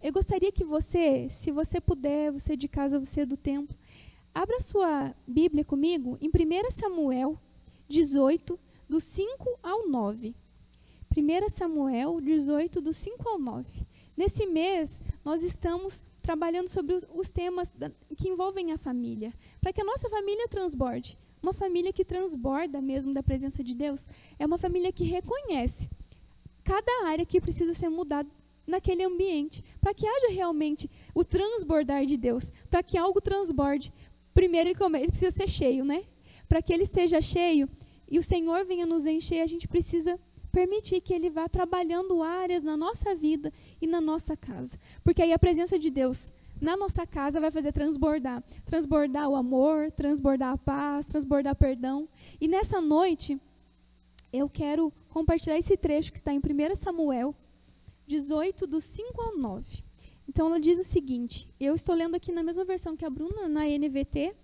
eu gostaria que você, se você puder, você de casa, você do templo, abra sua Bíblia comigo em 1 Samuel 18, do 5 ao 9. 1 Samuel 18, do 5 ao 9. Nesse mês, nós estamos trabalhando sobre os temas que envolvem a família, para que a nossa família transborde. Uma família que transborda mesmo da presença de Deus é uma família que reconhece cada área que precisa ser mudada naquele ambiente, para que haja realmente o transbordar de Deus, para que algo transborde. Primeiro ele precisa ser cheio, né? Para que ele seja cheio e o Senhor venha nos encher, a gente precisa permitir que ele vá trabalhando áreas na nossa vida e na nossa casa. Porque aí a presença de Deus na nossa casa vai fazer transbordar. Transbordar o amor, transbordar a paz, transbordar perdão. E nessa noite, eu quero compartilhar esse trecho que está em 1 Samuel 18, do 5 ao 9. Então ela diz o seguinte, eu estou lendo aqui na mesma versão que a Bruna, na NVT,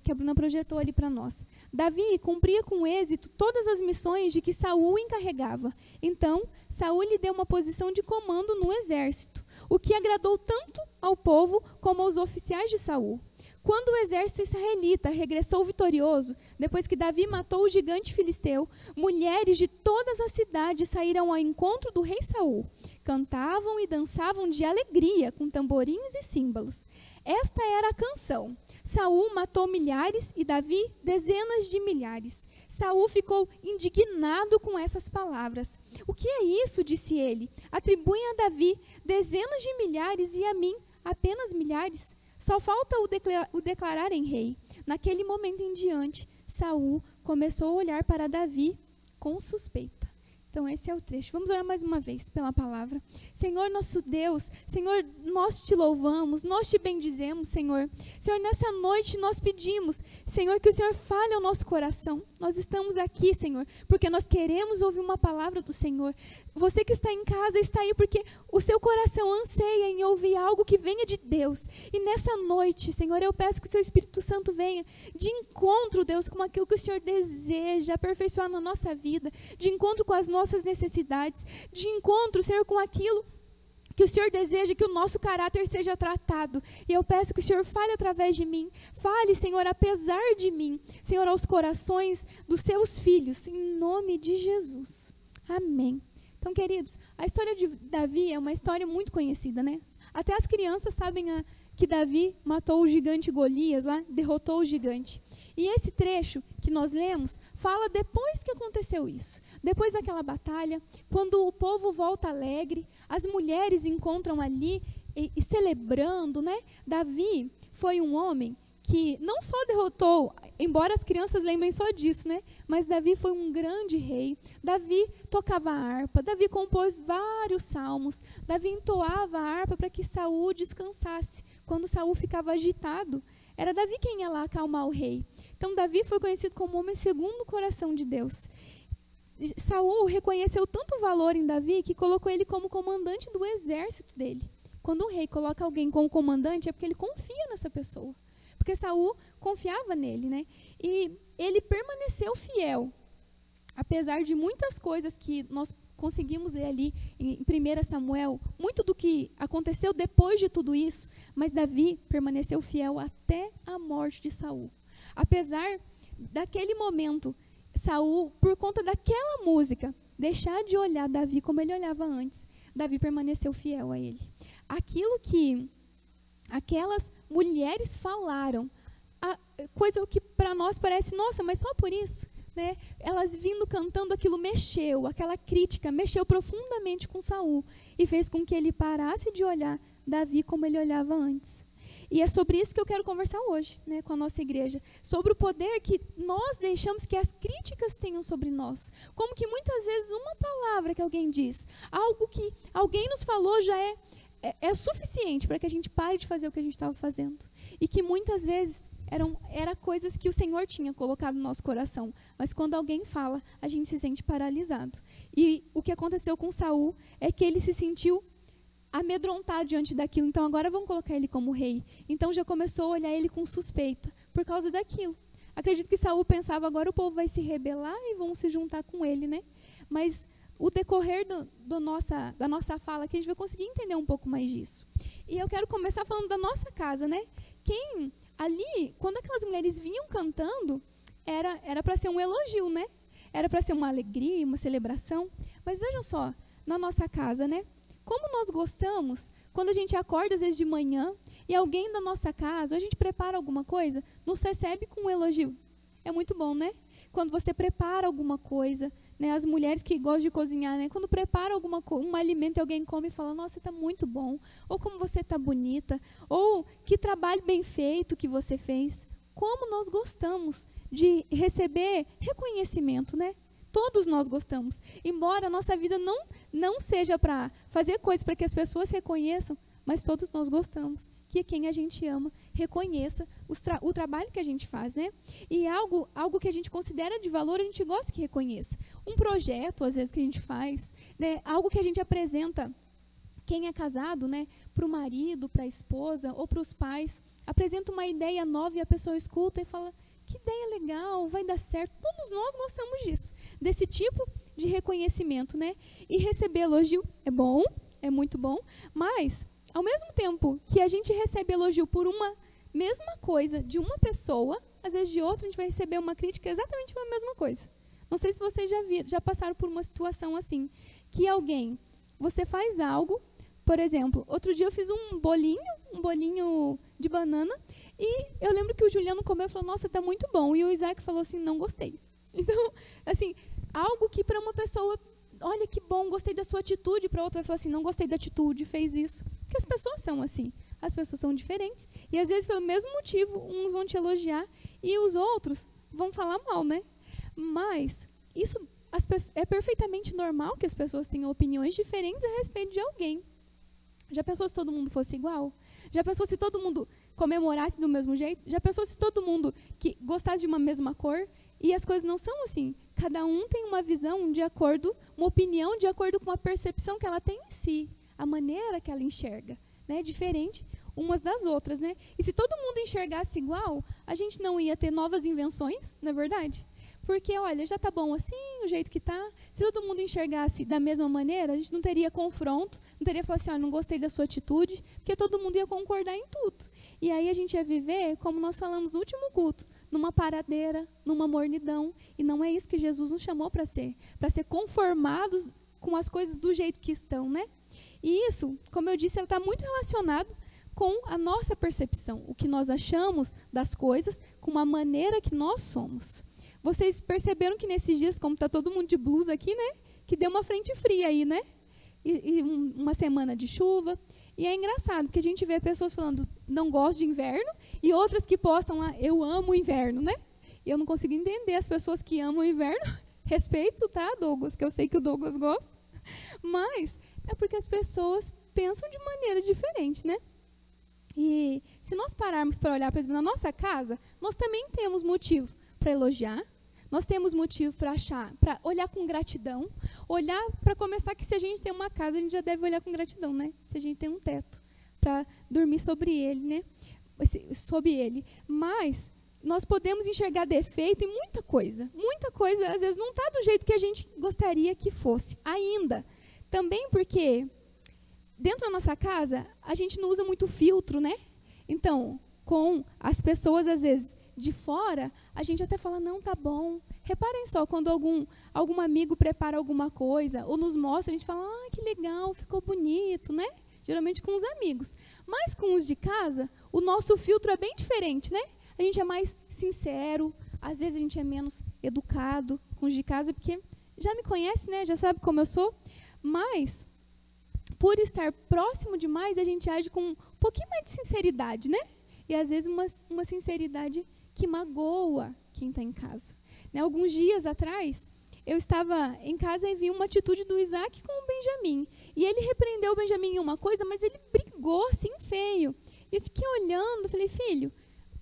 que a Bruna projetou ali para nós. Davi cumpria com êxito todas as missões de que Saul encarregava. Então, Saul lhe deu uma posição de comando no exército, o que agradou tanto ao povo como aos oficiais de Saul. Quando o exército israelita regressou vitorioso, depois que Davi matou o gigante filisteu, mulheres de todas as cidades saíram ao encontro do rei Saul. Cantavam e dançavam de alegria com tamborins e símbolos. Esta era a canção. Saul matou milhares e Davi dezenas de milhares. Saul ficou indignado com essas palavras. O que é isso? Disse ele. Atribuem a Davi dezenas de milhares e a mim apenas milhares. Só falta o declararem rei. Naquele momento em diante, Saul começou a olhar para Davi com suspeita. Então esse é o trecho. Vamos orar mais uma vez pela palavra. Senhor nosso Deus, Senhor, nós te louvamos, nós te bendizemos, Senhor. Senhor, nessa noite nós pedimos, Senhor, que o Senhor fale ao nosso coração. Nós estamos aqui, Senhor, porque nós queremos ouvir uma palavra do Senhor. Você que está em casa está aí porque o seu coração anseia em ouvir algo que venha de Deus. E nessa noite, Senhor, eu peço que o seu Espírito Santo venha de encontro, Deus, com aquilo que o Senhor deseja aperfeiçoar na nossa vida, de encontro com as nossas necessidades, de encontro, Senhor, com aquilo que o Senhor deseja, que o nosso caráter seja tratado. E eu peço que o Senhor fale através de mim. Fale, Senhor, apesar de mim, Senhor, aos corações dos seus filhos, em nome de Jesus. Amém. Então, queridos, a história de Davi é uma história muito conhecida, né? Até as crianças sabem que Davi matou o gigante Golias, lá, derrotou o gigante. E esse trecho que nós lemos fala depois que aconteceu isso. Depois daquela batalha, quando o povo volta alegre, as mulheres encontram ali e celebrando, né? Davi foi um homem que não só derrotou, embora as crianças lembrem só disso, né? Mas Davi foi um grande rei. Davi tocava a harpa, Davi compôs vários salmos, Davi entoava a harpa para que Saul descansasse. Quando Saul ficava agitado, era Davi quem ia lá acalmar o rei. Então Davi foi conhecido como homem segundo o coração de Deus. Saul reconheceu tanto valor em Davi que colocou ele como comandante do exército dele. Quando um rei coloca alguém como comandante é porque ele confia nessa pessoa. Porque Saul confiava nele, né? E ele permaneceu fiel, apesar de muitas coisas que nós conseguimos ler ali em 1 Samuel, muito do que aconteceu depois de tudo isso, mas Davi permaneceu fiel até a morte de Saul. Apesar daquele momento, Saul, por conta daquela música, deixar de olhar Davi como ele olhava antes, Davi permaneceu fiel a ele. Aquilo que aquelas mulheres falaram, coisa que para nós parece, nossa, mas só por isso, né? Elas vindo cantando aquilo mexeu, aquela crítica mexeu profundamente com Saul e fez com que ele parasse de olhar Davi como ele olhava antes. E é sobre isso que eu quero conversar hoje, né, com a nossa igreja, sobre o poder que nós deixamos que as críticas tenham sobre nós. Como que muitas vezes uma palavra que alguém diz, algo que alguém nos falou já é suficiente para que a gente pare de fazer o que a gente estava fazendo. E que muitas vezes era coisas que o Senhor tinha colocado no nosso coração. Mas quando alguém fala, a gente se sente paralisado. E o que aconteceu com Saul é que ele se sentiu amedrontado diante daquilo. Então agora vamos colocar ele como rei. Então já começou a olhar ele com suspeita por causa daquilo. Acredito que Saul pensava, agora o povo vai se rebelar e vão se juntar com ele, né? Mas o decorrer da nossa fala, que a gente vai conseguir entender um pouco mais disso. E eu quero começar falando da nossa casa, né? Ali, quando aquelas mulheres vinham cantando, era para ser um elogio, né? Era para ser uma alegria, uma celebração. Mas vejam só, na nossa casa, né? Como nós gostamos, quando a gente acorda às vezes de manhã, e alguém da nossa casa, ou a gente prepara alguma coisa, nos recebe com um elogio. É muito bom, né? Quando você prepara alguma coisa, né? As mulheres que gostam de cozinhar, né? Quando prepara um alimento e alguém come e fala, nossa, está muito bom. Ou como você está bonita. Ou que trabalho bem feito que você fez. Como nós gostamos de receber reconhecimento, né? Todos nós gostamos. Embora a nossa vida não seja para fazer coisas para que as pessoas reconheçam, mas todos nós gostamos que quem a gente ama reconheça o trabalho que a gente faz, né? E algo que a gente considera de valor, a gente gosta que reconheça. Um projeto, às vezes, que a gente faz, né? Algo que a gente apresenta, quem é casado, né? Para o marido, para a esposa ou para os pais, apresenta uma ideia nova e a pessoa escuta e fala, que ideia legal, vai dar certo. Todos nós gostamos disso, desse tipo de reconhecimento, né? E receber elogio é bom, é muito bom, mas ao mesmo tempo que a gente recebe elogio por uma mesma coisa de uma pessoa, às vezes de outra a gente vai receber uma crítica exatamente pela mesma coisa. Não sei se vocês já passaram por uma situação assim, que você faz algo, por exemplo, outro dia eu fiz um bolinho de banana, e eu lembro que o Juliano comeu e falou, nossa, tá muito bom, e o Isaac falou assim, não gostei. Então, assim, algo que para uma pessoa, olha que bom, gostei da sua atitude, para outra vai falar assim, não gostei da atitude, fez isso. Porque as pessoas são assim, as pessoas são diferentes. E às vezes pelo mesmo motivo, uns vão te elogiar e os outros vão falar mal, né? Mas isso é perfeitamente normal que as pessoas tenham opiniões diferentes a respeito de alguém. Já pensou se todo mundo fosse igual? Já pensou se todo mundo comemorasse do mesmo jeito? Já pensou se todo mundo que gostasse de uma mesma cor? E as coisas não são assim. Cada um tem uma visão uma opinião de acordo com a percepção que ela tem em si, a maneira que ela enxerga, né? Diferente umas das outras, né? E se todo mundo enxergasse igual, a gente não ia ter novas invenções, não é verdade? Porque, olha, já está bom assim, o jeito que está. Se todo mundo enxergasse da mesma maneira, a gente não teria confronto, não teria falado assim, olha, não gostei da sua atitude, porque todo mundo ia concordar em tudo. E aí a gente ia viver, como nós falamos no último culto, numa paradeira, numa mornidão. E não é isso que Jesus nos chamou para ser conformados com as coisas do jeito que estão, né? E isso, como eu disse, está muito relacionado com a nossa percepção, o que nós achamos das coisas, com a maneira que nós somos. Vocês perceberam que nesses dias, como está todo mundo de blusa aqui, né? Que deu uma frente fria aí, né? E uma semana de chuva. E é engraçado, porque a gente vê pessoas falando, não gosto de inverno, e outras que postam lá, eu amo o inverno, né? E eu não consigo entender as pessoas que amam o inverno. Respeito, tá, Douglas? Que eu sei que o Douglas gosta. Mas é porque as pessoas pensam de maneira diferente, né? E se nós pararmos para olhar, por exemplo, na nossa casa, nós também temos motivo para elogiar. Nós temos motivo para olhar com gratidão, olhar para começar que se a gente tem uma casa, a gente já deve olhar com gratidão, né? Se a gente tem um teto para dormir sobre ele, né? Sob ele. Mas nós podemos enxergar defeito em muita coisa. Muita coisa, às vezes, não está do jeito que a gente gostaria que fosse, ainda. Também porque dentro da nossa casa, a gente não usa muito filtro, né? Então, com as pessoas, às vezes, de fora, a gente até fala, não, tá bom. Reparem só, quando algum amigo prepara alguma coisa, ou nos mostra, a gente fala, que legal, ficou bonito, né? Geralmente com os amigos. Mas com os de casa, o nosso filtro é bem diferente, né? A gente é mais sincero, às vezes a gente é menos educado com os de casa, porque já me conhece, né? Já sabe como eu sou. Mas, por estar próximo demais, a gente age com um pouquinho mais de sinceridade, né? E às vezes uma sinceridade que magoa quem está em casa. Né? Alguns dias atrás, eu estava em casa e vi uma atitude do Isaac com o Benjamin. E ele repreendeu o Benjamin em uma coisa, mas ele brigou assim feio. E eu fiquei olhando, falei, filho,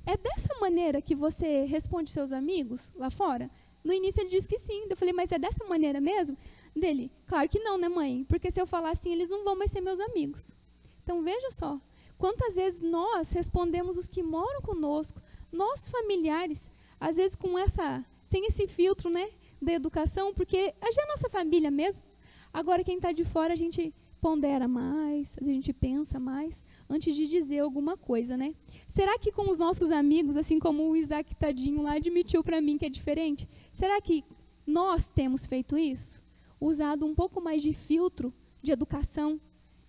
é dessa maneira que você responde seus amigos lá fora? No início ele disse que sim. Eu falei, mas é dessa maneira mesmo? Dele, claro que não, né, mãe? Porque se eu falar assim, eles não vão mais ser meus amigos. Então, veja só. Quantas vezes nós respondemos os que moram conosco, nossos familiares, às vezes sem esse filtro, né, da educação, porque já é a nossa família mesmo, Agora, quem está de fora, a gente pondera mais, a gente pensa mais antes de dizer alguma coisa, né? Será que com os nossos amigos, assim como o Isaac tadinho lá admitiu para mim que é diferente, será que nós temos feito isso? Usado um pouco mais de filtro, de educação,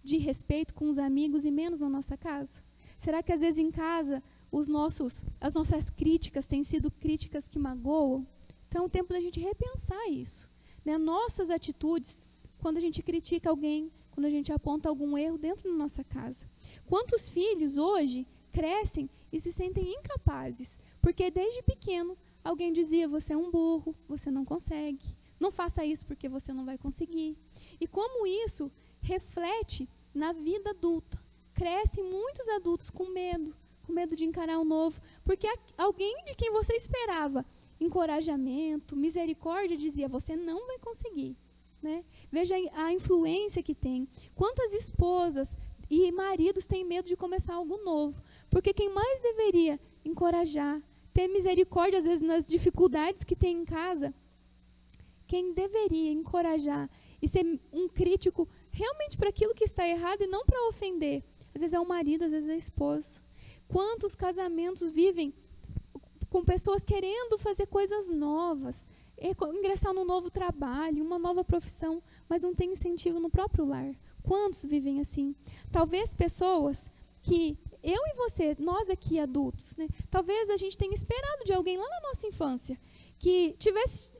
de respeito com os amigos e menos na nossa casa? Será que às vezes em casa as nossas críticas têm sido críticas que magoam? Então é o tempo da gente repensar isso, né? Nossas atitudes, quando a gente critica alguém, quando a gente aponta algum erro dentro da nossa casa. Quantos filhos hoje crescem e se sentem incapazes, porque desde pequeno alguém dizia: você é um burro, você não consegue, não faça isso porque você não vai conseguir. E como isso reflete na vida adulta. Crescem muitos adultos com medo de encarar o novo, porque alguém de quem você esperava encorajamento, misericórdia, dizia: você não vai conseguir. Né? Veja a influência que tem. Quantas esposas e maridos têm medo de começar algo novo? Porque quem mais deveria encorajar, ter misericórdia às vezes nas dificuldades que tem em casa, quem deveria encorajar e ser um crítico realmente para aquilo que está errado e não para ofender, às vezes é o marido, às vezes é a esposa. Quantos casamentos vivem com pessoas querendo fazer coisas novas, ingressar num novo trabalho, uma nova profissão, mas não tem incentivo no próprio lar? Quantos vivem assim? Talvez pessoas que eu e você, nós aqui adultos, né, talvez a gente tenha esperado de alguém lá na nossa infância que tivesse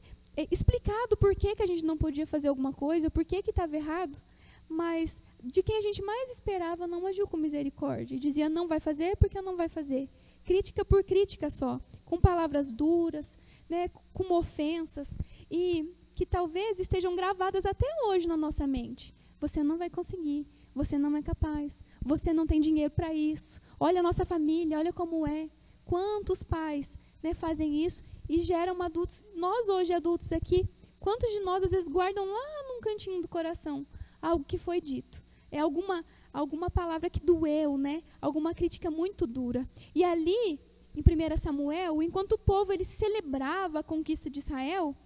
explicado por que a gente não podia fazer alguma coisa, por que estava errado, mas de quem a gente mais esperava não agiu com misericórdia e dizia: não vai fazer porque não vai fazer. Crítica por crítica só, com palavras duras, né, com ofensas, e que talvez estejam gravadas até hoje na nossa mente. Você não vai conseguir, você não é capaz, você não tem dinheiro para isso, olha a nossa família, olha como é. Quantos pais, né, fazem isso e geram adultos, nós hoje adultos aqui, quantos de nós às vezes guardam lá num cantinho do coração algo que foi dito? É alguma palavra que doeu, né? Alguma crítica muito dura. E ali, em 1 Samuel, enquanto o povo ele celebrava a conquista de Israel,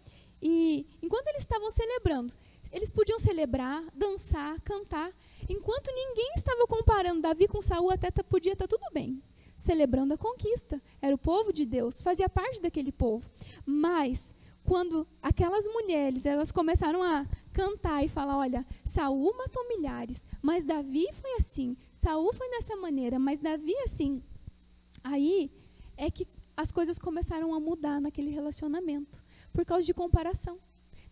e enquanto eles estavam celebrando, eles podiam celebrar, dançar, cantar, enquanto ninguém estava comparando Davi com Saul, até podia estar tudo bem, celebrando a conquista. Era o povo de Deus, fazia parte daquele povo. Mas quando aquelas mulheres, elas começaram a cantar e falar: olha, Saul matou milhares, mas Davi foi assim, Saul foi dessa maneira, mas Davi assim. Aí é que as coisas começaram a mudar naquele relacionamento, por causa de comparação,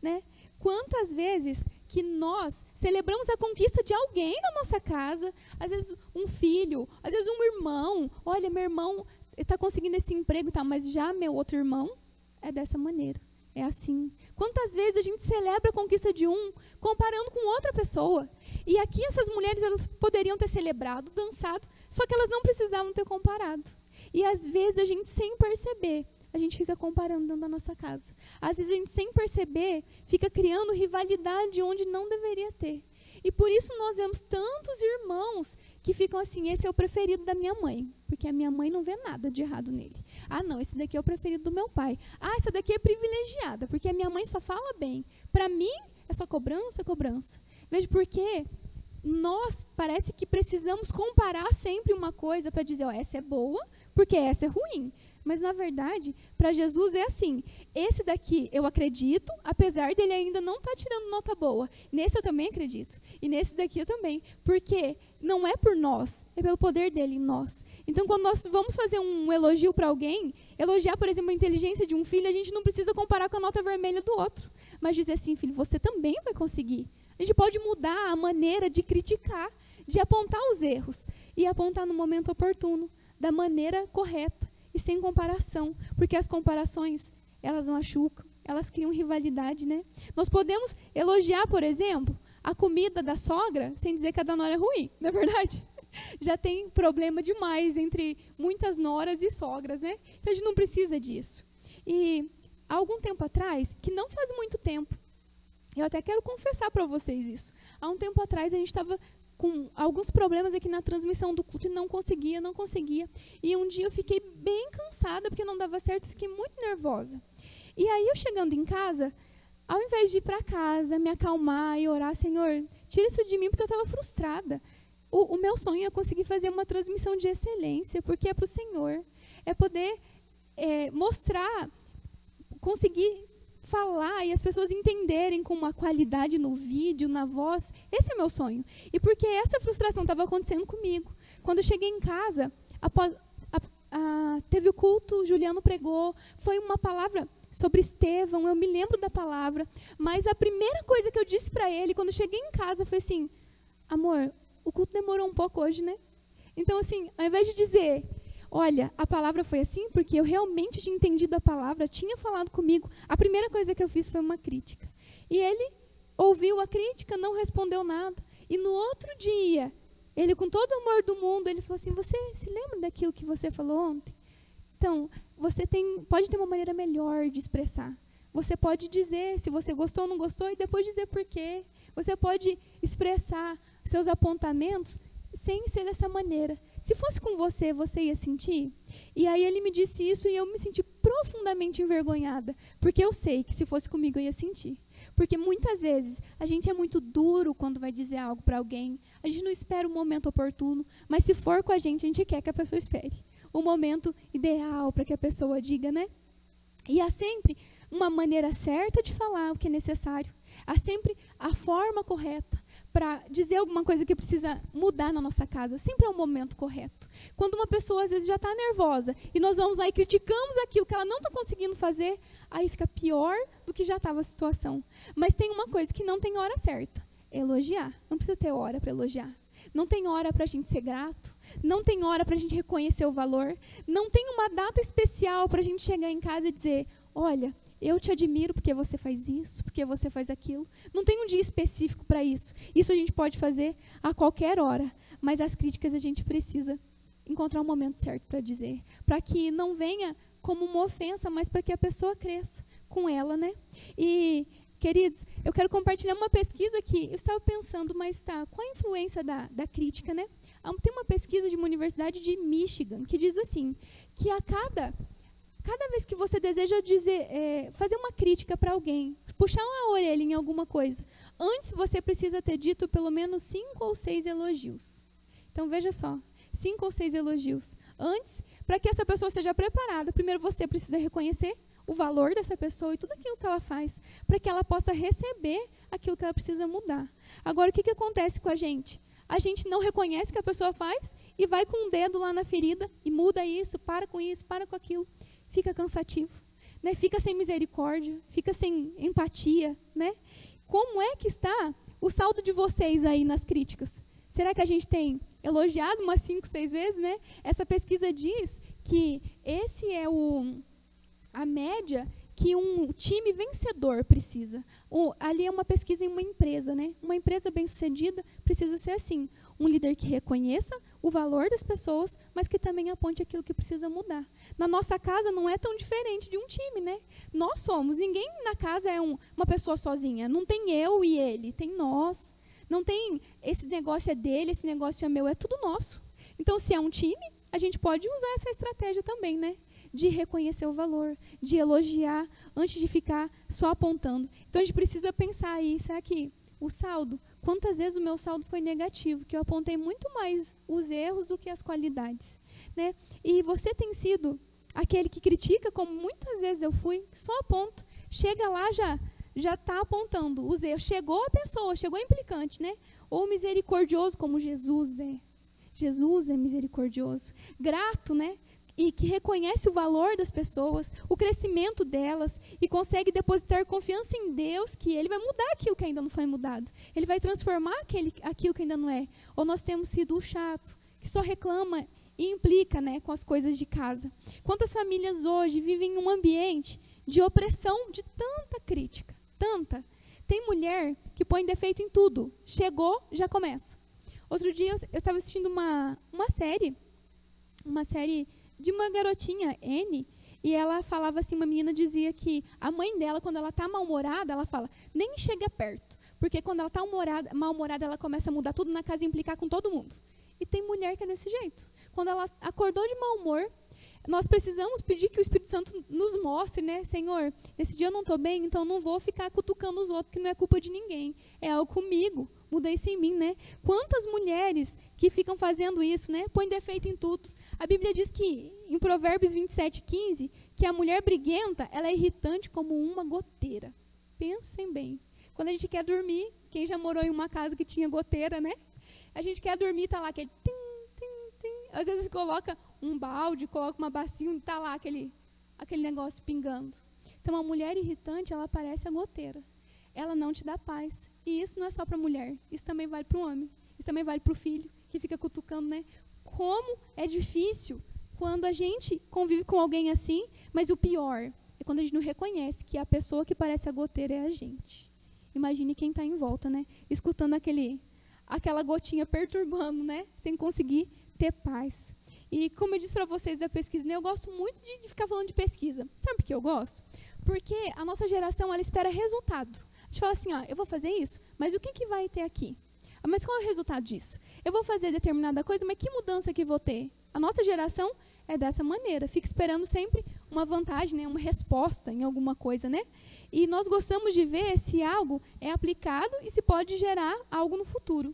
né? Quantas vezes que nós celebramos a conquista de alguém na nossa casa, às vezes um filho, às vezes um irmão: olha, meu irmão está conseguindo esse emprego, tá, mas já meu outro irmão é dessa maneira. É assim. Quantas vezes a gente celebra a conquista de um comparando com outra pessoa? E aqui essas mulheres, elas poderiam ter celebrado, dançado, só que elas não precisavam ter comparado. E às vezes a gente, sem perceber, a gente fica comparando dentro da nossa casa. Às vezes a gente, sem perceber, fica criando rivalidade onde não deveria ter. E por isso nós vemos tantos irmãos que ficam assim: esse é o preferido da minha mãe, porque a minha mãe não vê nada de errado nele. Ah, não, esse daqui é o preferido do meu pai. Ah, essa daqui é privilegiada, porque a minha mãe só fala bem. Para mim, é só cobrança, cobrança. Veja, porque nós parece que precisamos comparar sempre uma coisa para dizer: ó, essa é boa, porque essa é ruim. Mas, na verdade, para Jesus é assim: esse daqui eu acredito, apesar dele ainda não estar tirando nota boa. Nesse eu também acredito. E nesse daqui eu também. Porque não é por nós, é pelo poder dele em nós. Então, quando nós vamos fazer um elogio para alguém, elogiar, por exemplo, a inteligência de um filho, a gente não precisa comparar com a nota vermelha do outro. Mas dizer assim: filho, você também vai conseguir. A gente pode mudar a maneira de criticar, de apontar os erros. E apontar no momento oportuno, da maneira correta. E sem comparação, porque as comparações, elas machucam, elas criam rivalidade, né? Nós podemos elogiar, por exemplo, a comida da sogra, sem dizer que a da nora é ruim, não é verdade? Já tem problema demais entre muitas noras e sogras, né? Então a gente não precisa disso. E há algum tempo atrás, que não faz muito tempo, eu até quero confessar para vocês isso. Há um tempo atrás a gente estava com alguns problemas aqui na transmissão do culto e não conseguia. E um dia eu fiquei bem cansada, porque não dava certo, fiquei muito nervosa. E aí eu chegando em casa, ao invés de ir para casa, me acalmar e orar, Senhor, tira isso de mim porque eu estava frustrada. O meu sonho é conseguir fazer uma transmissão de excelência, porque é para o Senhor. É poder mostrar, conseguir falar e as pessoas entenderem com uma qualidade no vídeo, na voz. Esse é meu sonho. E porque essa frustração estava acontecendo comigo. Quando eu cheguei em casa, teve o culto, o Juliano pregou, foi uma palavra sobre Estevão, eu me lembro da palavra, mas a primeira coisa que eu disse para ele, quando eu cheguei em casa, foi assim, amor, o culto demorou um pouco hoje, né? Então, assim, ao invés de dizer, olha, a palavra foi assim, porque eu realmente tinha entendido a palavra, tinha falado comigo, a primeira coisa que eu fiz foi uma crítica. E ele ouviu a crítica, não respondeu nada, e no outro dia, ele com todo o amor do mundo, ele falou assim, você se lembra daquilo que você falou ontem? Então, você pode ter uma maneira melhor de expressar. Você pode dizer se você gostou ou não gostou e depois dizer por quê. Você pode expressar seus apontamentos sem ser dessa maneira. Se fosse com você, você ia sentir? E aí ele me disse isso e eu me senti profundamente envergonhada, porque eu sei que se fosse comigo eu ia sentir. Porque muitas vezes a gente é muito duro quando vai dizer algo para alguém, a gente não espera o momento oportuno, mas se for com a gente quer que a pessoa espere o momento ideal para que a pessoa diga, né? E há sempre uma maneira certa de falar o que é necessário. Há sempre a forma correta para dizer alguma coisa que precisa mudar na nossa casa. Sempre é um momento correto. Quando uma pessoa, às vezes, já está nervosa e nós vamos lá e criticamos aquilo que ela não está conseguindo fazer, aí fica pior do que já estava a situação. Mas tem uma coisa que não tem hora certa. Elogiar. Não precisa ter hora para elogiar. Não tem hora para a gente ser grato. Não tem hora para a gente reconhecer o valor. Não tem uma data especial para a gente chegar em casa e dizer, olha, eu te admiro porque você faz isso, porque você faz aquilo. Não tem um dia específico para isso. Isso a gente pode fazer a qualquer hora. Mas as críticas a gente precisa encontrar um momento certo para dizer. Para que não venha como uma ofensa, mas para que a pessoa cresça com ela, né? E, queridos, eu quero compartilhar uma pesquisa que eu estava pensando, mas qual a influência da crítica, né? Tem uma pesquisa de uma universidade de Michigan que diz assim, que cada vez que você deseja fazer uma crítica para alguém, puxar uma orelha em alguma coisa, antes você precisa ter dito pelo menos 5 ou 6 elogios. Então, veja só, 5 ou 6 elogios. Antes, para que essa pessoa seja preparada, primeiro você precisa reconhecer o valor dessa pessoa e tudo aquilo que ela faz, para que ela possa receber aquilo que ela precisa mudar. Agora, o que acontece com a gente? A gente não reconhece o que a pessoa faz e vai com o dedo lá na ferida e muda isso, para com aquilo. Fica cansativo, né? Fica sem misericórdia, fica sem empatia, né? Como é que está o saldo de vocês aí nas críticas? Será que a gente tem elogiado umas 5, 6 vezes, né? Essa pesquisa diz que esse é a média que um time vencedor precisa. Ali é uma pesquisa em uma empresa, né? Uma empresa bem-sucedida precisa ser assim. Um líder que reconheça o valor das pessoas, mas que também aponte aquilo que precisa mudar. Na nossa casa não é tão diferente de um time, né? Nós somos. Ninguém na casa é uma pessoa sozinha. Não tem eu e ele, tem nós. Não tem esse negócio é dele, esse negócio é meu, é tudo nosso. Então, se é um time, a gente pode usar essa estratégia também, né? De reconhecer o valor, de elogiar, antes de ficar só apontando. Então, a gente precisa pensar aí, será que o saldo, quantas vezes o meu saldo foi negativo, que eu apontei muito mais os erros do que as qualidades, né? E você tem sido aquele que critica, como muitas vezes eu fui, só aponta, chega lá já está apontando os erros, chegou a pessoa, chegou a implicante, né? Ou misericordioso, como Jesus é. Jesus é misericordioso, grato, né? E que reconhece o valor das pessoas, o crescimento delas e consegue depositar confiança em Deus que Ele vai mudar aquilo que ainda não foi mudado. Ele vai transformar aquilo que ainda não é. Ou nós temos sido o chato, que só reclama e implica, né, com as coisas de casa. Quantas famílias hoje vivem em um ambiente de opressão, de tanta crítica, tanta. Tem mulher que põe defeito em tudo. Chegou, já começa. Outro dia eu estava assistindo uma série de uma garotinha, N, e ela falava assim, uma menina dizia que a mãe dela, quando ela está mal-humorada, ela fala, nem chega perto, porque quando ela está mal-humorada, ela começa a mudar tudo na casa e implicar com todo mundo. E tem mulher que é desse jeito. Quando ela acordou de mau humor, nós precisamos pedir que o Espírito Santo nos mostre, né? Senhor, nesse dia eu não estou bem, então não vou ficar cutucando os outros, que não é culpa de ninguém. É algo comigo, muda isso em mim, né? Quantas mulheres que ficam fazendo isso, né? Põem defeito em tudo. A Bíblia diz que, em Provérbios 27:15, que a mulher briguenta, ela é irritante como uma goteira. Pensem bem. Quando a gente quer dormir, quem já morou em uma casa que tinha goteira, né? A gente quer dormir, tá lá aquele tim, tim, tim. Às vezes coloca um balde, coloca uma bacia, tá lá aquele negócio pingando. Então, a mulher irritante, ela parece a goteira. Ela não te dá paz. E isso não é só para a mulher, isso também vale para o homem. Isso também vale para o filho, que fica cutucando, né? Como é difícil quando a gente convive com alguém assim, mas o pior é quando a gente não reconhece que a pessoa que parece a goteira é a gente. Imagine quem está em volta, né? Escutando aquela gotinha perturbando, né? Sem conseguir ter paz. E como eu disse para vocês da pesquisa, né? Eu gosto muito de ficar falando de pesquisa. Sabe por que eu gosto? Porque a nossa geração, ela espera resultado. A gente fala assim, ó, eu vou fazer isso, mas o que vai ter aqui? Mas qual é o resultado disso? Eu vou fazer determinada coisa, mas que mudança que vou ter? A nossa geração é dessa maneira, fica esperando sempre uma vantagem, né, uma resposta em alguma coisa, né? E nós gostamos de ver se algo é aplicado e se pode gerar algo no futuro.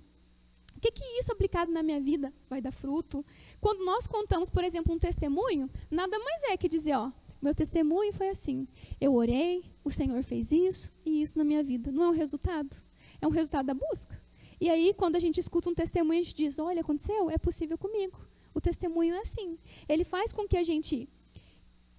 O que isso aplicado na minha vida vai dar fruto? Quando nós contamos, por exemplo, um testemunho, nada mais é que dizer, ó, meu testemunho foi assim, eu orei, o Senhor fez isso e isso na minha vida. Não é um resultado? É um resultado da busca. E aí, quando a gente escuta um testemunho, a gente diz, olha, aconteceu, é possível comigo. O testemunho é assim. Ele faz com que a gente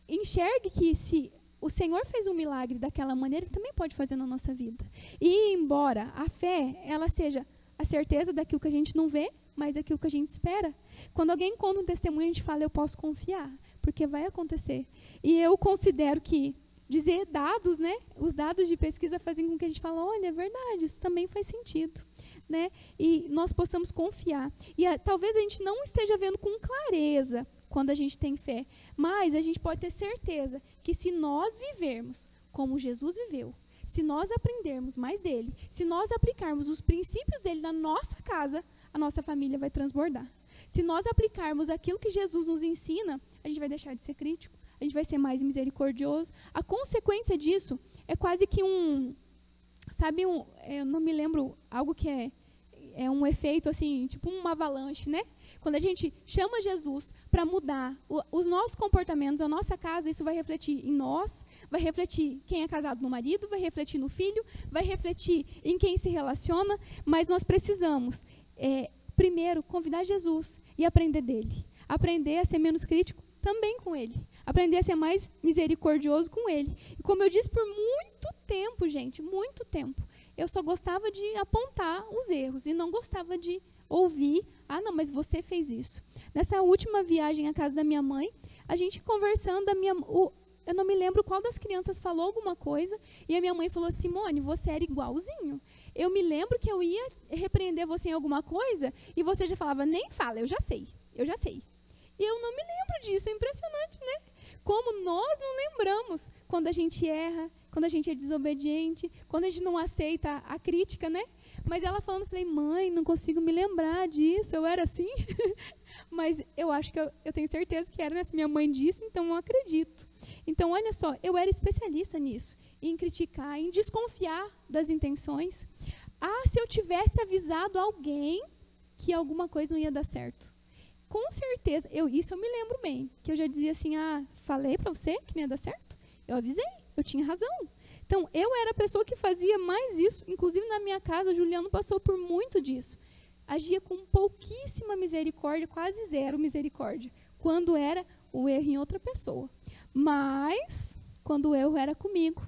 enxergue que se o Senhor fez um milagre daquela maneira, Ele também pode fazer na nossa vida. E embora a fé, ela seja a certeza daquilo que a gente não vê, mas aquilo que a gente espera. Quando alguém conta um testemunho, a gente fala, eu posso confiar, porque vai acontecer. E eu considero que dizer dados, né? Os dados de pesquisa fazem com que a gente fale, olha, é verdade, isso também faz sentido. Né? E nós possamos confiar. E talvez a gente não esteja vendo com clareza quando a gente tem fé, mas a gente pode ter certeza que se nós vivermos como Jesus viveu, se nós aprendermos mais dele, se nós aplicarmos os princípios dele na nossa casa, a nossa família vai transbordar. Se nós aplicarmos aquilo que Jesus nos ensina, a gente vai deixar de ser crítico, a gente vai ser mais misericordioso. A consequência disso é quase que eu não me lembro, algo que é um efeito assim, tipo uma avalanche, né? Quando a gente chama Jesus para mudar os nossos comportamentos, a nossa casa, isso vai refletir em nós, vai refletir quem é casado no marido, vai refletir no filho, vai refletir em quem se relaciona, mas nós precisamos, primeiro, convidar Jesus e aprender dele. Aprender a ser menos crítico também com ele. Aprender a ser mais misericordioso com ele. E como eu disse, por muito tempo, gente, muito tempo, eu só gostava de apontar os erros e não gostava de ouvir, não, mas você fez isso. Nessa última viagem à casa da minha mãe, a gente conversando, eu não me lembro qual das crianças falou alguma coisa, e a minha mãe falou, Simone, você era igualzinho. Eu me lembro que eu ia repreender você em alguma coisa, e você já falava, nem fala, eu já sei. E eu não me lembro disso, é impressionante, né? Como nós não lembramos quando a gente erra, quando a gente é desobediente, quando a gente não aceita a crítica, né? Mas ela falando, eu falei, mãe, não consigo me lembrar disso, eu era assim. Mas eu acho que eu tenho certeza que era, né? Se minha mãe disse, então eu acredito. Então, olha só, eu era especialista nisso, em criticar, em desconfiar das intenções. Se eu tivesse avisado alguém que alguma coisa não ia dar certo. Com certeza, isso eu me lembro bem, que eu já dizia assim, falei para você que não ia dar certo? Eu avisei, eu tinha razão. Então, eu era a pessoa que fazia mais isso, inclusive na minha casa, o Juliano passou por muito disso. Agia com pouquíssima misericórdia, quase zero misericórdia, quando era o erro em outra pessoa. Mas, quando o erro era comigo,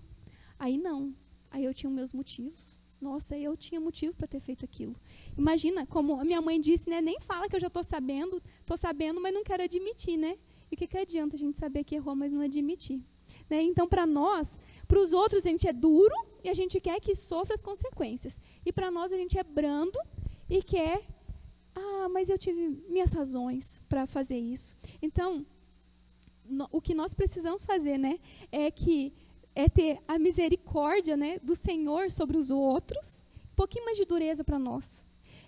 aí não, aí eu tinha meus motivos. Nossa, eu tinha motivo para ter feito aquilo. Imagina, como a minha mãe disse, né? Nem fala que eu já estou sabendo, mas não quero admitir, né? E o que adianta a gente saber que errou, mas não admitir? Né? Então, para nós, para os outros a gente é duro e a gente quer que sofra as consequências. E para nós a gente é brando e quer, mas eu tive minhas razões para fazer isso. Então, o que nós precisamos fazer, né? É ter a misericórdia, né, do Senhor sobre os outros, um pouquinho mais de dureza para nós.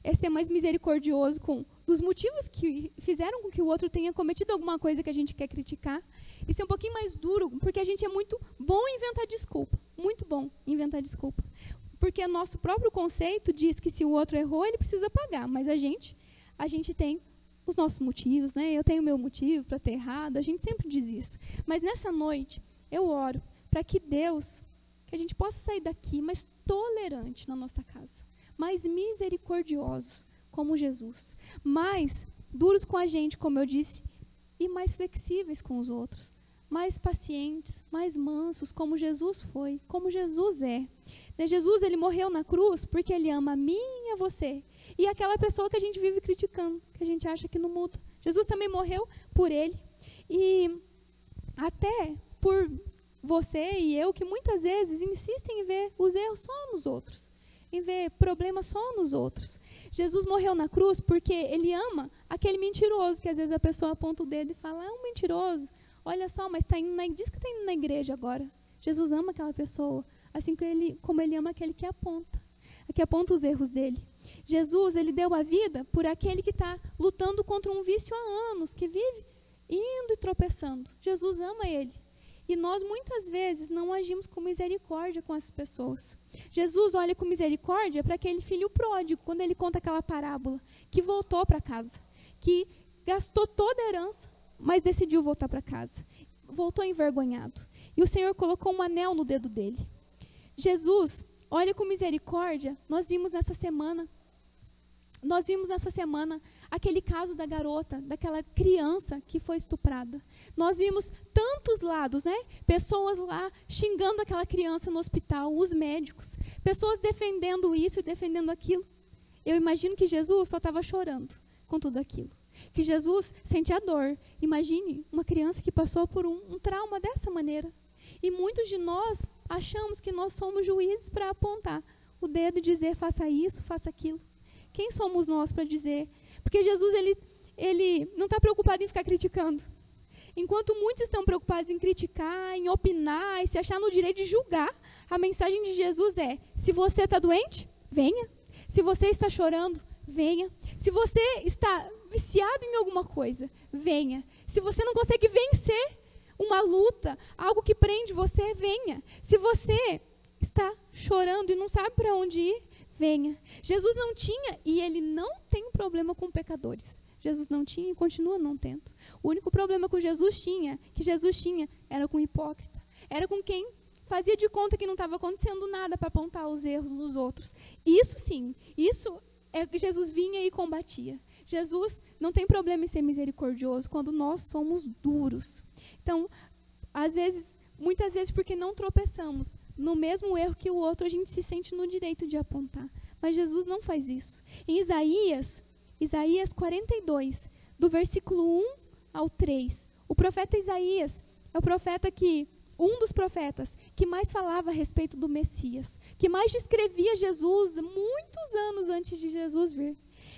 é ser mais misericordioso com dos motivos que fizeram com que o outro tenha cometido alguma coisa que a gente quer criticar. E ser um pouquinho mais duro, porque a gente é muito bom em inventar desculpa. Muito bom em inventar desculpa. Porque o nosso próprio conceito diz que se o outro errou, ele precisa pagar. Mas a gente tem os nossos motivos, né? Eu tenho meu motivo para ter errado, a gente sempre diz isso. Mas nessa noite, eu oro para que Deus, que a gente possa sair daqui mais tolerante na nossa casa, mais misericordiosos, como Jesus, mais duros com a gente, como eu disse, e mais flexíveis com os outros, mais pacientes, mais mansos, como Jesus foi, como Jesus é. Jesus, ele morreu na cruz porque ele ama a mim e a você. E aquela pessoa que a gente vive criticando, que a gente acha que não muda. Jesus também morreu por ele. E até por você e eu, que muitas vezes insistem em ver os erros só nos outros, em ver problemas só nos outros. Jesus morreu na cruz porque ele ama aquele mentiroso, que às vezes a pessoa aponta o dedo e fala, um mentiroso, olha só, mas diz que está indo na igreja agora. Jesus ama aquela pessoa, assim como ele ama aquele que aponta os erros dele. Jesus, ele deu a vida por aquele que está lutando contra um vício há anos, que vive indo e tropeçando. Jesus ama ele. E nós, muitas vezes, não agimos com misericórdia com essas pessoas. Jesus olha com misericórdia para aquele filho pródigo, quando ele conta aquela parábola, que voltou para casa, que gastou toda a herança, mas decidiu voltar para casa. Voltou envergonhado. E o Senhor colocou um anel no dedo dele. Jesus olha com misericórdia. Nós vimos nessa semana aquele caso da garota, daquela criança que foi estuprada. Nós vimos tantos lados, né? Pessoas lá xingando aquela criança no hospital, os médicos, pessoas defendendo isso e defendendo aquilo. Eu imagino que Jesus só estava chorando com tudo aquilo. Que Jesus sentia dor. Imagine uma criança que passou por um trauma dessa maneira. E muitos de nós achamos que nós somos juízes para apontar o dedo e dizer, faça isso, faça aquilo. Quem somos nós para dizer? Porque Jesus, ele não está preocupado em ficar criticando. Enquanto muitos estão preocupados em criticar, em opinar e se achar no direito de julgar, a mensagem de Jesus é, se você está doente, venha. Se você está chorando, venha. Se você está viciado em alguma coisa, venha. Se você não consegue vencer uma luta, algo que prende você, venha. Se você está chorando e não sabe para onde ir, venha. Jesus não tinha, e ele não tem problema com pecadores. Jesus não tinha e continua não tendo. O único problema que Jesus tinha era com o hipócrita. Era com quem fazia de conta que não estava acontecendo nada para apontar os erros nos outros. Isso sim, isso é que Jesus vinha e combatia. Jesus não tem problema em ser misericordioso quando nós somos duros. Então, muitas vezes porque não tropeçamos no mesmo erro que o outro, a gente se sente no direito de apontar. Mas Jesus não faz isso. Em Isaías 42, do versículo 1 ao 3, o profeta Isaías é um dos profetas que mais falava a respeito do Messias, que mais descrevia Jesus muitos anos antes de Jesus vir.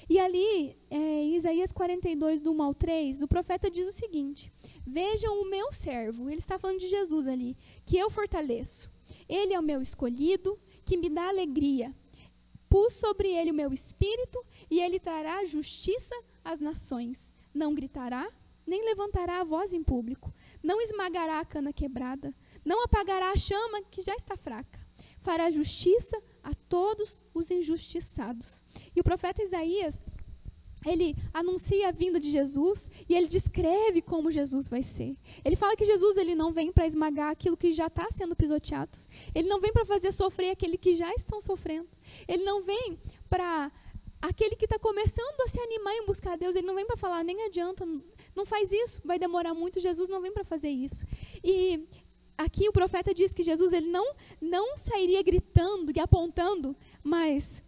E ali, em Isaías 42, do 1 ao 3, o profeta diz o seguinte, vejam o meu servo, ele está falando de Jesus ali, que eu fortaleço. Ele é o meu escolhido, que me dá alegria. Pus sobre ele o meu espírito, e ele trará justiça às nações. Não gritará, nem levantará a voz em público. Não esmagará a cana quebrada. Não apagará a chama que já está fraca. Fará justiça a todos os injustiçados. E o profeta Isaías, ele anuncia a vinda de Jesus e ele descreve como Jesus vai ser. Ele fala que Jesus ele não vem para esmagar aquilo que já está sendo pisoteado. Ele não vem para fazer sofrer aquele que já estão sofrendo. Ele não vem para aquele que está começando a se animar em buscar a Deus. Ele não vem para falar, nem adianta, não faz isso, vai demorar muito. Jesus não vem para fazer isso. E aqui o profeta diz que Jesus ele não sairia gritando e apontando, mas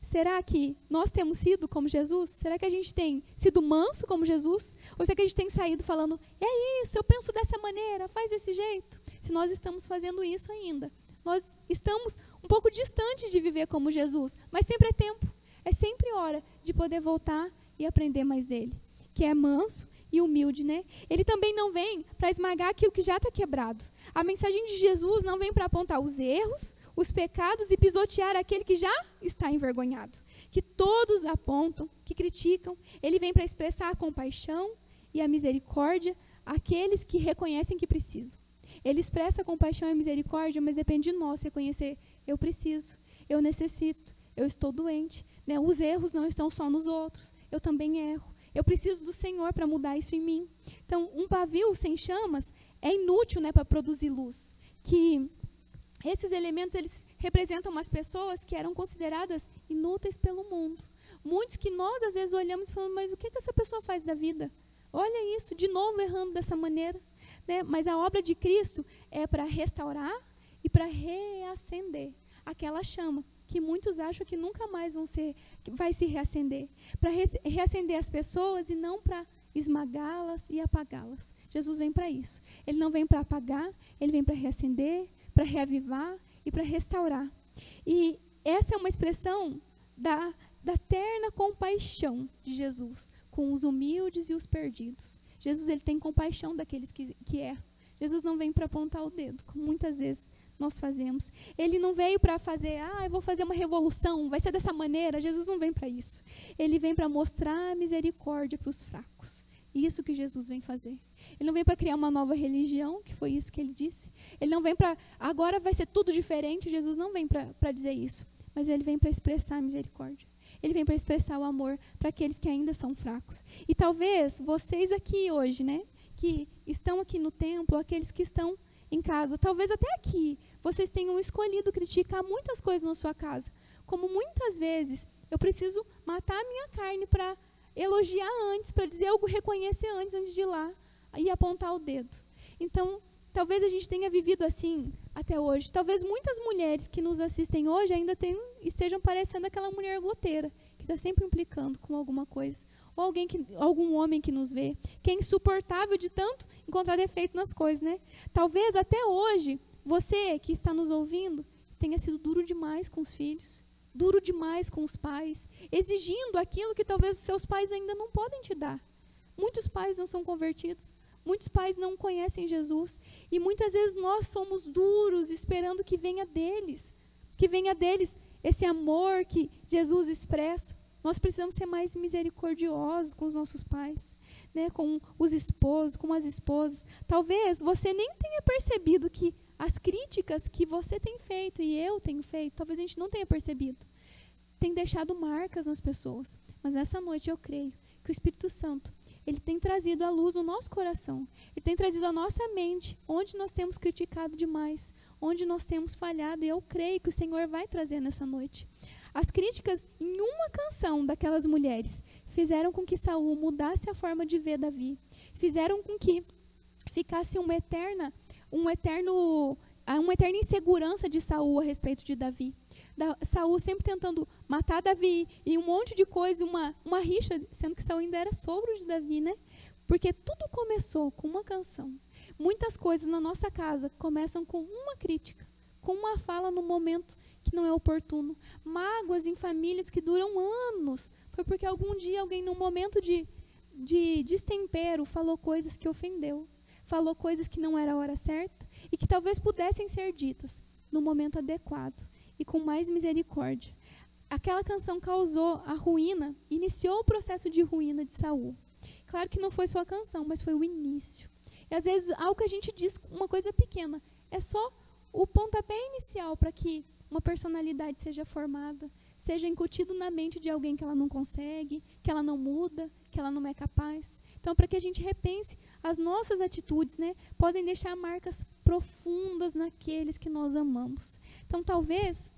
será que nós temos sido como Jesus? Será que a gente tem sido manso como Jesus? Ou será que a gente tem saído falando, é isso, eu penso dessa maneira, faz desse jeito? Se nós estamos fazendo isso ainda, nós estamos um pouco distantes de viver como Jesus, mas sempre é tempo, é sempre hora de poder voltar e aprender mais dele. que é manso e humilde, né? Ele também não vem para esmagar aquilo que já está quebrado. A mensagem de Jesus não vem para apontar os erros, os pecados e pisotear aquele que já está envergonhado. Que todos apontam, que criticam. Ele vem para expressar a compaixão e a misericórdia àqueles que reconhecem que precisam. Ele expressa a compaixão e a misericórdia, mas depende de nós reconhecer: eu preciso, eu necessito, eu estou doente, né? Os erros não estão só nos outros, eu também erro. Eu preciso do Senhor para mudar isso em mim. Então, um pavio sem chamas é inútil, né, para produzir luz. Que esses elementos, eles representam umas pessoas que eram consideradas inúteis pelo mundo. Muitos que nós, às vezes, olhamos e falamos: mas o que essa pessoa faz da vida? Olha isso, de novo errando dessa maneira. Né? Mas a obra de Cristo é para restaurar e para reacender aquela chama que muitos acham que nunca mais vai se reacender. Para reacender as pessoas e não para esmagá-las e apagá-las. Jesus vem para isso. Ele não vem para apagar, ele vem para reacender, para reavivar e para restaurar. E essa é uma expressão da terna compaixão de Jesus com os humildes e os perdidos. Jesus, ele tem compaixão daqueles que erram. Jesus não vem para apontar o dedo, como muitas vezes nós fazemos. Ele não veio para fazer: eu vou fazer uma revolução, vai ser dessa maneira. Jesus não vem para isso. Ele vem para mostrar a misericórdia para os fracos. Isso que Jesus vem fazer. Ele não vem para criar uma nova religião, que foi isso que ele disse. Ele não vem para, agora vai ser tudo diferente. Jesus não vem para dizer isso. Mas ele vem para expressar a misericórdia. Ele vem para expressar o amor para aqueles que ainda são fracos. E talvez vocês aqui hoje, né, que estão aqui no templo, aqueles que estão em casa, talvez até aqui, vocês tenham escolhido criticar muitas coisas na sua casa. Como muitas vezes eu preciso matar a minha carne para elogiar antes, para dizer algo, reconhecer antes de ir lá e apontar o dedo. Então, talvez a gente tenha vivido assim até hoje. Talvez muitas mulheres que nos assistem hoje ainda estejam parecendo aquela mulher goteira, que está sempre implicando com alguma coisa. Ou algum homem que nos vê, que é insuportável de tanto encontrar defeito nas coisas, né? Talvez até hoje, você que está nos ouvindo, tenha sido duro demais com os filhos, duro demais com os pais, exigindo aquilo que talvez os seus pais ainda não podem te dar. Muitos pais não são convertidos. Muitos pais não conhecem Jesus e muitas vezes nós somos duros esperando que venha deles esse amor que Jesus expressa. Nós precisamos ser mais misericordiosos com os nossos pais, né? Com os esposos, com as esposas. Talvez você nem tenha percebido que as críticas que você tem feito e eu tenho feito, talvez a gente não tenha percebido, tem deixado marcas nas pessoas. Mas essa noite eu creio que o Espírito Santo, ele tem trazido a luz no nosso coração. Ele tem trazido a nossa mente, onde nós temos criticado demais, onde nós temos falhado. E eu creio que o Senhor vai trazer nessa noite. As críticas em uma canção daquelas mulheres fizeram com que Saul mudasse a forma de ver Davi. Fizeram com que ficasse uma eterna insegurança de Saul a respeito de Davi. Saul sempre tentando matar Davi e um monte de coisa, uma rixa, sendo que Saul ainda era sogro de Davi, né? Porque tudo começou com uma canção. Muitas coisas na nossa casa começam com uma crítica, com uma fala no momento que não é oportuno. Mágoas em famílias que duram anos. Foi porque algum dia alguém, num momento de destempero, falou coisas que ofendeu. Falou coisas que não era a hora certa e que talvez pudessem ser ditas no momento adequado e com mais misericórdia. Aquela canção causou a ruína, iniciou o processo de ruína de Saul. Claro que não foi só a canção, mas foi o início. E às vezes algo que a gente diz, uma coisa pequena, é só o pontapé inicial para que uma personalidade seja formada, seja incutido na mente de alguém que ela não consegue, que ela não muda, que ela não é capaz. Então, para que a gente repense as nossas atitudes, né, podem deixar marcas profundas naqueles que nós amamos. Então, talvez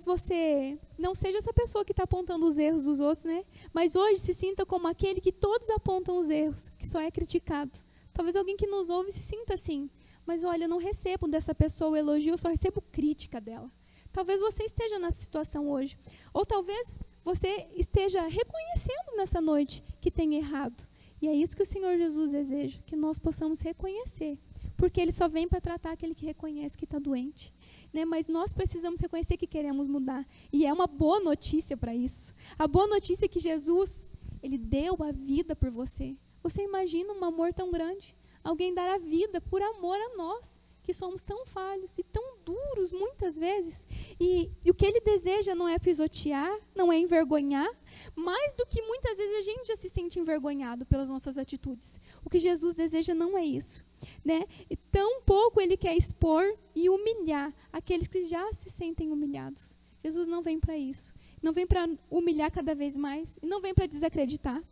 você não seja essa pessoa que está apontando os erros dos outros, né? Mas hoje se sinta como aquele que todos apontam os erros, que só é criticado. Talvez alguém que nos ouve se sinta assim. Mas olha, eu não recebo dessa pessoa o elogio, eu só recebo crítica dela. Talvez você esteja nessa situação hoje. Ou talvez você esteja reconhecendo nessa noite que tem errado. E é isso que o Senhor Jesus deseja, que nós possamos reconhecer. Porque Ele só vem para tratar aquele que reconhece que está doente. Né? Mas nós precisamos reconhecer que queremos mudar. E é uma boa notícia para isso. A boa notícia é que Jesus, Ele deu a vida por você. Você imagina um amor tão grande? Alguém dar a vida por amor a nós, que somos tão falhos e tão duros muitas vezes. E o que ele deseja não é pisotear, não é envergonhar, mais do que muitas vezes a gente já se sente envergonhado pelas nossas atitudes. O que Jesus deseja não é isso, né? E tampouco ele quer expor e humilhar aqueles que já se sentem humilhados. Jesus não vem para isso. Não vem para humilhar cada vez mais, e não vem para desacreditar.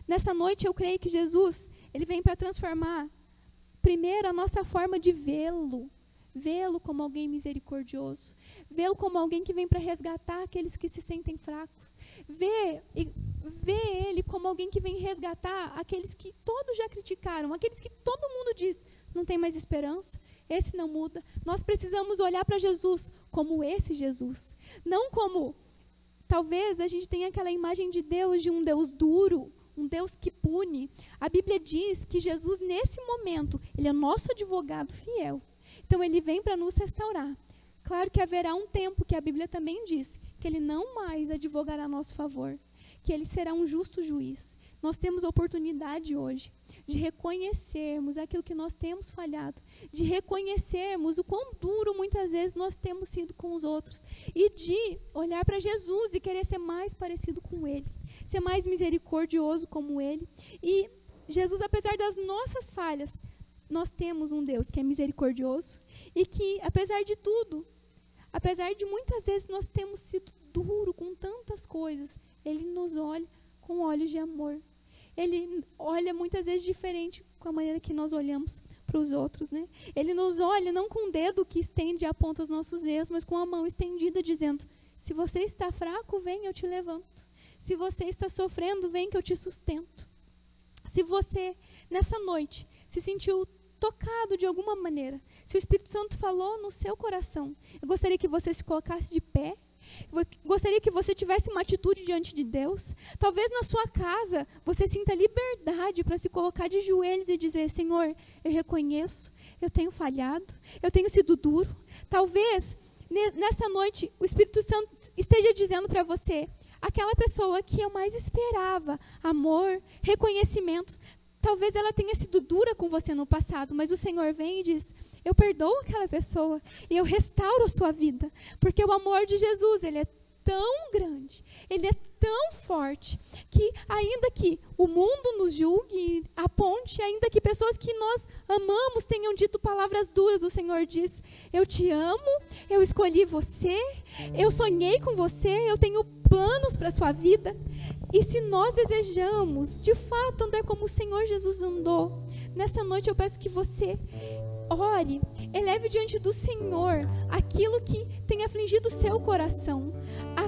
Nessa noite eu creio que Jesus, ele vem para transformar primeiro a nossa forma de vê-lo. Vê-lo como alguém misericordioso. Vê-lo como alguém que vem para resgatar aqueles que se sentem fracos. Vê ele como alguém que vem resgatar aqueles que todos já criticaram, aqueles que todo mundo diz, não tem mais esperança, esse não muda. Nós precisamos olhar para Jesus como esse Jesus. Não como, talvez a gente tenha aquela imagem de um Deus duro, um Deus que pune. A Bíblia diz que Jesus, nesse momento, ele é nosso advogado fiel. Então, ele vem para nos restaurar. Claro que haverá um tempo que a Bíblia também diz que ele não mais advogará a nosso favor, que ele será um justo juiz. Nós temos a oportunidade hoje de reconhecermos aquilo que nós temos falhado, de reconhecermos o quão duro muitas vezes nós temos sido com os outros e de olhar para Jesus e querer ser mais parecido com ele, ser mais misericordioso como ele. E Jesus, apesar das nossas falhas, nós temos um Deus que é misericordioso e que, apesar de tudo, apesar de muitas vezes nós temos sido duro com tantas coisas, ele nos olha com olhos de amor. Ele olha muitas vezes diferente com a maneira que nós olhamos para os outros, né? Ele nos olha não com o dedo que estende e aponta os nossos erros, mas com a mão estendida dizendo, se você está fraco, vem, eu te levanto. Se você está sofrendo, vem que eu te sustento. Se você, nessa noite, se sentiu tocado de alguma maneira, se o Espírito Santo falou no seu coração, eu gostaria que você se colocasse de pé. Gostaria que você tivesse uma atitude diante de Deus. Talvez na sua casa você sinta liberdade para se colocar de joelhos e dizer, Senhor, eu reconheço, eu tenho falhado, eu tenho sido duro. Talvez nessa noite o Espírito Santo esteja dizendo para você, aquela pessoa que eu mais esperava, amor, reconhecimento, talvez ela tenha sido dura com você no passado, mas o Senhor vem e diz, eu perdoo aquela pessoa e eu restauro a sua vida. Porque o amor de Jesus, ele é tão grande, ele é tão forte, que ainda que o mundo nos julgue, aponte, ainda que pessoas que nós amamos tenham dito palavras duras, o Senhor diz, eu te amo, eu escolhi você, eu sonhei com você, eu tenho planos para a sua vida. E se nós desejamos, de fato, andar como o Senhor Jesus andou, nessa noite eu peço que você ore, eleve diante do Senhor aquilo que tem afligido o seu coração,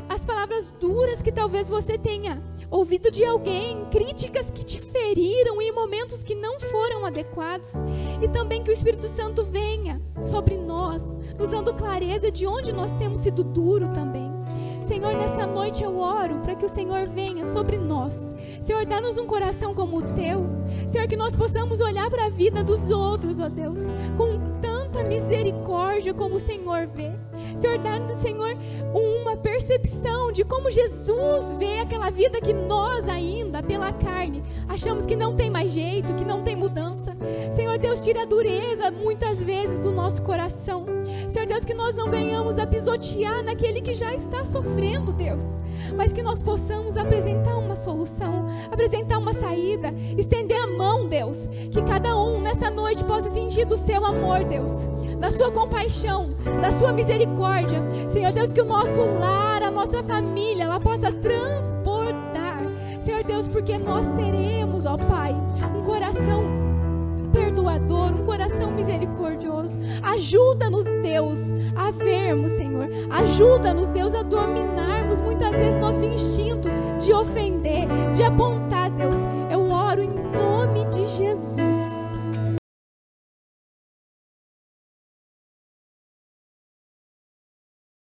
as palavras duras que talvez você tenha ouvido de alguém, críticas que te feriram em momentos que não foram adequados, e também que o Espírito Santo venha sobre nós, nos dando clareza de onde nós temos sido duro também. Senhor, nessa noite eu oro para que o Senhor venha sobre nós. Senhor, dá-nos um coração como o teu. Senhor, que nós possamos olhar para a vida dos outros, ó Deus, com tanta misericórdia como o Senhor vê. Senhor, dá-nos, Senhor, uma percepção de como Jesus vê aquela vida que nós ainda, pela carne, achamos que não tem mais jeito, que não tem mudança. Senhor Deus, tira a dureza muitas vezes do nosso coração. Senhor Deus, que nós não venhamos a pisotear naquele que já está sofrendo, Deus, mas que nós possamos apresentar uma solução, apresentar uma saída, estender a mão, Deus, que cada um nessa noite possa sentir do seu amor, Deus, da sua compaixão, da sua misericórdia. Senhor Deus, que o nosso lar, a nossa família, ela possa transbordar, Senhor Deus, porque nós teremos, ó Pai, um coração perdoador, um coração misericordioso. Ajuda-nos, Deus, a vermos, Senhor. Ajuda-nos, Deus, a dominarmos muitas vezes nosso instinto de ofender, de apontar